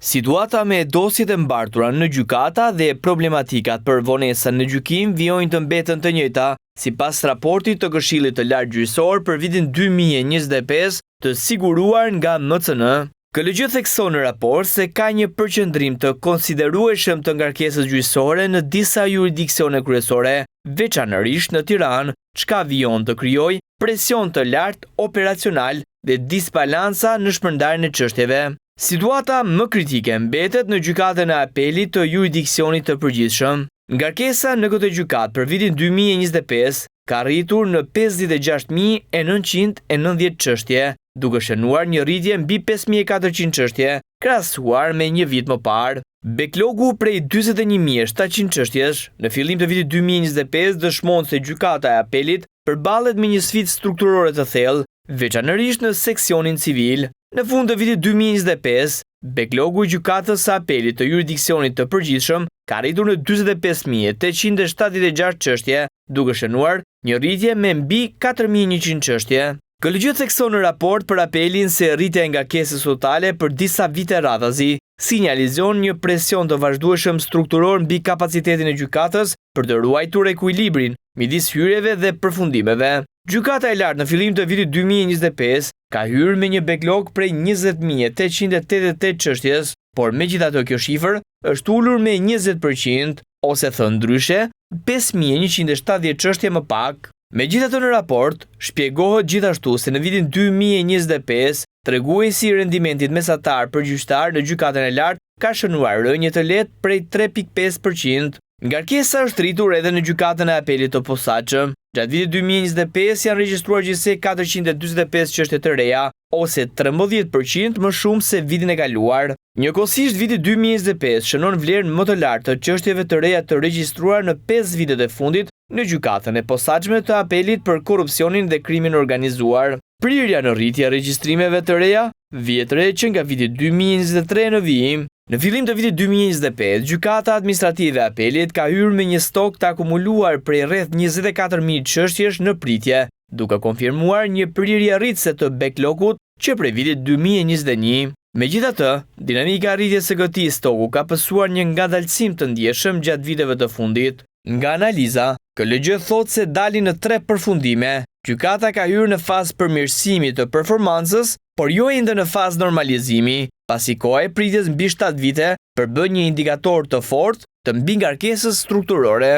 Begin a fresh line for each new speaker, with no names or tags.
Situata me dosjet e mbartura në gjykata dhe problematikat për vonesa në gjykim vijojnë të mbetën të njëjta, sipas raportit të Këshillit të Lartë Gjyqësor për vitin 2025 të siguruar nga MCN. KLG thekson në raport se ka një përqendrim të konsiderueshëm të ngarkesës gjyqësore në disa juridiksione kryesore, veçanërisht në Tiranë, çka vijon të krijojë presion të lartë operacional dhe disbalanca në shpërndarjen e çështjeve. Situata më kritike mbetet në gjykatën e apelit të juridiksionit të përgjithshëm. Ngarkesa në këtë gjykatë për vitin 2025 ka rritur në 56.990 çështje, duke shënuar një rritje mbi 5.400 çështje, krahasuar me një vit më parë. Backlogu prej 41.700 çështjesh në fillim të vitit 2025 dëshmon se gjykata e apelit përballet me një sfidë strukturore të thellë, veçanërisht në seksionin civil. Në fund të vitit 2025, backlogu i gjykatës së apelit të juridiksionit të përgjithshëm ka rritur në 45.876 çështje, duke shënuar një rritje me mbi 4.100 çështje. KLG thekson në raport për apelin se rritja e ngarkesës totale për disa vite radhazi sinjalizon një presion të vazhdueshëm strukturor mbi kapacitetin e gjykatës për të ruajtur ekuilibrin midis hyrjeve dhe përfundimeve. Gjykata e lartë në fillim të vitit 2025 ka hyrë me një backlog prej 20.888 çështjes, por megjithatë kjo shifër është ulur me 20%, ose thënë ndryshe, 5.170 çështje më pak. Megjithatë në raport, shpjegohet gjithashtu se në vitin 2025, treguesi i rendimentit mesatar për gjyqtar në gjykatën e lartë ka shënuar rënje të lehtë prej 3.5%. Ngarkesa është rritur edhe në gjykatën e apelit të posaçëm. Gjatë vitit 2025 janë regjistruar gjithsej 445 çështje të reja, ose 13% më shumë se vitin e kaluar. Njëkohësisht viti 2025 shënon vlerën më të lartë të çështjeve të reja të regjistruar në 5 vitet e fundit në gjykatën e posaçme të apelit për korrupsionin dhe krimin organizuar. Prirja në rritje e regjistrimeve të reja vjet re që nga viti 2023 në vijim. Në fillim të vitit 2025, gjykata administrative e apelit ka hyrë me një stok të akumuluar prej rreth 24.000 çështjesh në pritje, duke konfirmuar një prirje rritëse të backlogut që prej vitit 2021. Megjithatë, dinamika e rritjes së këtij stoku ka pësuar një ngadalësim të ndjeshëm gjatë viteve të fundit. Nga analiza, KLG thotë se dalin në 3 përfundime. Gjykata ka hyrë në fazë përmirësimi të performancës, por jo ende në fazë normalizimi, pasi koha e pritjes mbi 7 vite përbën një indikator të fortë të mbi ngarkesës strukturore.